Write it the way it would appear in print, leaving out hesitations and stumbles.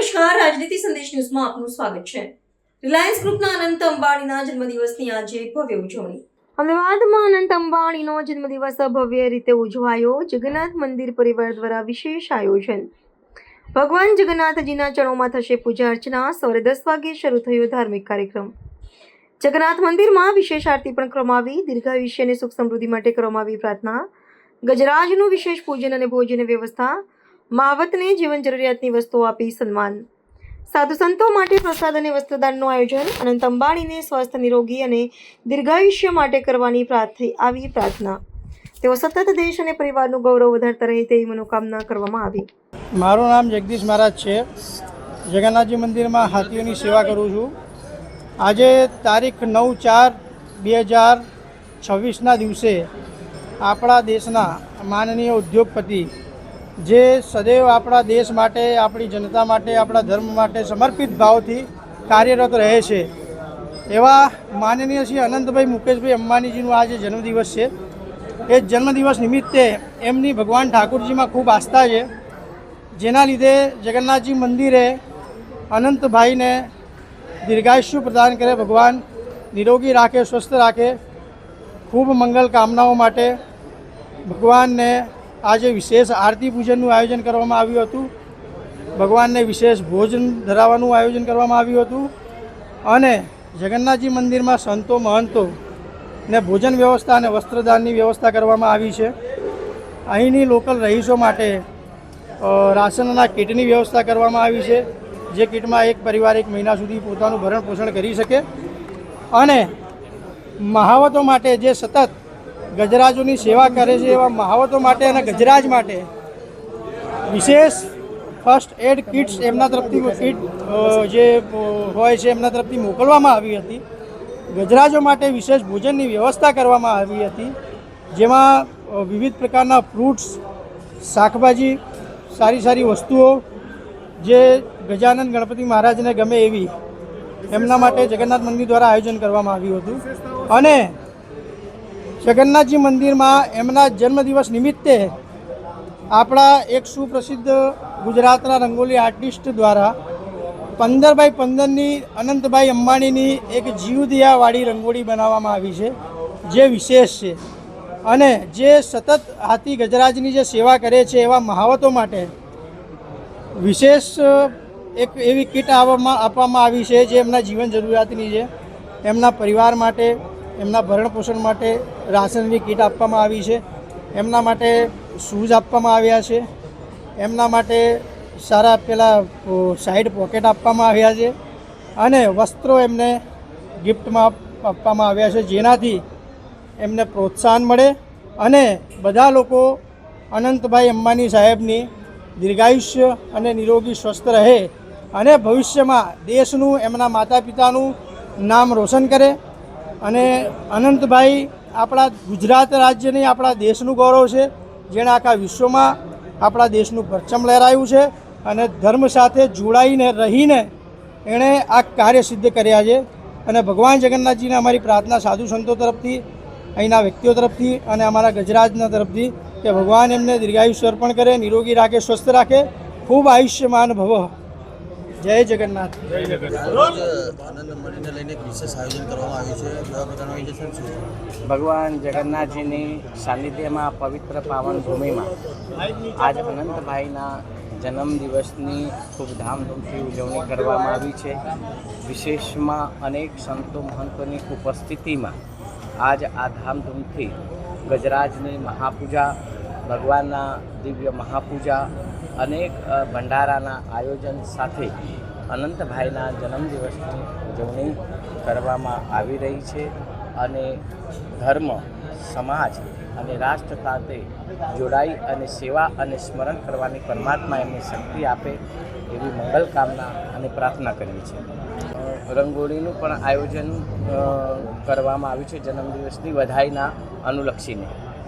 નમસ્કાર, રાજનીતિ સંદેશ ન્યૂઝમાં આપનું સ્વાગત છે। રિલાયન્સ ગ્રુપના અનંત અંબાણીના જન્મદિવસની આજે ભવ્ય ઉજવણી। અમદાવાદમાં અનંત અંબાણીનો જન્મદિવસ ભવ્ય રીતે ઉજવાયો। જગન્નાથ મંદિર પરિવાર દ્વારા વિશેષ આયોજન। ભગવાન જગન્નાથજીના ચરણોમાં થશે પૂજા અર્ચના। સવારે 10 વાગે શરૂ થયો ધાર્મિક કાર્યક્રમ। જગન્નાથ મંદિરમાં વિશેષ આરતી પણ કરવામાં આવી। દીર્ઘાયુષ્ય અને સુખ સમૃદ્ધિ માટે કરવામાં આવી પ્રાર્થના। ગજરાજનું વિશેષ પૂજન અને ભોજન વ્યવસ્થા। મહાવતને જીવન જરૂરિયાતની વસ્તુઓ આપી સન્માન। સાધુ સંતો માટે પ્રસાદ અને વસ્ત્રદાનનું આયોજન। અનંત અંબાણીને સ્વસ્થ, નિરોગી અને દીર્ઘાયુષ્ય માટે કરવાની આવી પ્રાર્થના। તેઓ સતત દેશ અને પરિવારનું ગૌરવ વધારતા રહે તેવી મનોકામના કરવામાં આવી। મારું નામ જગદીશ મહારાજ છે। જગન્નાથજી મંદિરમાં હાથીઓની સેવા કરું છું। આજે તારીખ 9/4/2026ના દિવસે આપણા દેશના માનનીય ઉદ્યોગપતિ જે સદૈવ આપણા દેશ માટે, આપણી જનતા માટે, આપણા ધર્મ માટે સમર્પિત ભાવથી કાર્યરત રહે છે એવા માનનીય શ્રી અનંતભાઈ મુકેશભાઈ અંબાણીજીનો આજે જન્મદિવસ છે। એ જન્મદિવસ નિમિત્તે એમની ભગવાન ઠાકુરજીમાં ખૂબ આસ્થા છે, જેના લીધે જગન્નાથજી મંદિરે અનંતભાઈને દીર્ઘાયુષ્ય પ્રદાન કરે, ભગવાન નિરોગી રાખે, સ્વસ્થ રાખે। ખૂબ મંગલ કામનાઓ માટે ભગવાનને આજે વિશેષ આરતી પૂજનનું આયોજન કરવામાં આવ્યું હતું। ભગવાનને વિશેષ ભોજન ધરાવવાનું આયોજન કરવામાં આવ્યું હતું અને જગન્નાથજી મંદિરમાં સંતો મહંતો ને ભોજન વ્યવસ્થા અને વસ્ત્રદાનની વ્યવસ્થા કરવામાં આવી છે। અહીંની લોકલ રહીશો માટે રાશનના કીટની વ્યવસ્થા કરવામાં આવી છે, જે કીટમાં એક પરિવાર 1 મહિના સુધી પોતાનું ભરણ પોષણ કરી શકે। અને મહાવતો માટે જે સતત ગજરાજોની સેવા કરે છે એવા મહાવતો માટે અને ગજરાજ માટે વિશેષ ફર્સ્ટ એડ કિટ્સ એમના તરફથી કીટ જે હોય છે એમના તરફથી મોકલવામાં આવી હતી। ગજરાજો માટે વિશેષ ભોજનની વ્યવસ્થા કરવામાં આવી હતી, જેમાં વિવિધ પ્રકારના ફ્રૂટ્સ, શાકભાજી, સારી સારી વસ્તુઓ જે ગજાનંદ ગણપતિ મહારાજને ગમે એવી એમના માટે જગન્નાથ મંદિર દ્વારા આયોજન કરવામાં આવ્યું હતું। અને જગન્નાથજી મંદિરમાં એમના જન્મદિવસ નિમિત્તે આપણા એક સુપ્રસિદ્ધ ગુજરાતના રંગોલી આર્ટિસ્ટ દ્વારા 15x15ની અનંતભાઈ અંબાણીની એક જીવદયાવાળી રંગોળી બનાવવામાં આવી છે, જે વિશેષ છે। અને જે સતત હાથી ગજરાજની જે સેવા કરે છે એવા મહાવતો માટે વિશેષ એક એવી કીટ આપવામાં આવી છે જે એમના જીવન જરૂરિયાતની છે। એમના પરિવાર માટે, એમના ભરણ પોષણ માટે રાશનની કીટ આપવામાં આવી છે। એમના માટે શૂઝ આપવામાં આવ્યા છે। એમના માટે સારા પેલા સાઈડ પોકેટ આપવામાં આવ્યા છે અને વસ્ત્રો એમને ગિફ્ટમાં આપવામાં આવ્યા છે, જેનાથી એમને પ્રોત્સાહન મળે અને બધા લોકો અનંતભાઈ અંબાણી સાહેબની દીર્ઘાયુષ્ય અને નિરોગી સ્વસ્થ રહે અને ભવિષ્યમાં દેશનું, એમના માતા પિતાનું નામ રોશન કરે। અને અનંતભાઈ આપણા ગુજરાત રાજ્યની, આપણા દેશનું ગૌરવ છે, જેણે આખા વિશ્વમાં આપણા દેશનું પરચમ લહેરાયું છે અને ધર્મ સાથે જોડાઈને રહીને એણે આ કાર્ય સિદ્ધ કર્યા છે। અને ભગવાન જગન્નાથજીને અમારી પ્રાર્થના સાધુ સંતો તરફથી, અહીંના વ્યક્તિઓ તરફથી અને અમારા ગજરાજના તરફથી કે ભગવાન એમને દીર્ઘાયુષ્ય અર્પણ કરે, નિરોગી રાખે, સ્વસ્થ રાખે, ખૂબ આયુષ્યમાન ભવ। જય જગન્નાથ। ભગવાન જગન્નાથજીની સાનિધ્યમાં પવિત્ર પાવન ભૂમિમાં આજ અનંતભાઈના જન્મદિવસની ખૂબ ધામધૂમથી ઉજવણી કરવામાં આવી છે। વિશેષમાં અનેક સંતો મહંતોની ઉપસ્થિતિમાં આજ આ ધામધૂમથી ગજરાજની મહાપૂજા, ભગવાનના દિવ્ય મહાપૂજા, અનેક ભંડારાના આયોજન સાથે અનંતભાઈના જન્મદિવસની ઉજવણી કરવામાં આવી રહી છે। અને ધર્મ, સમાજ અને રાષ્ટ્ર સાથે જોડાઈ અને સેવા અને સ્મરણ કરવાની પરમાત્મા એમને શક્તિ આપે એવી મંગલ કામના અને પ્રાર્થના કરવી છે। રંગોળીનું પણ આયોજન કરવામાં આવ્યું છે જન્મદિવસની વધાઈના અનુલક્ષીને।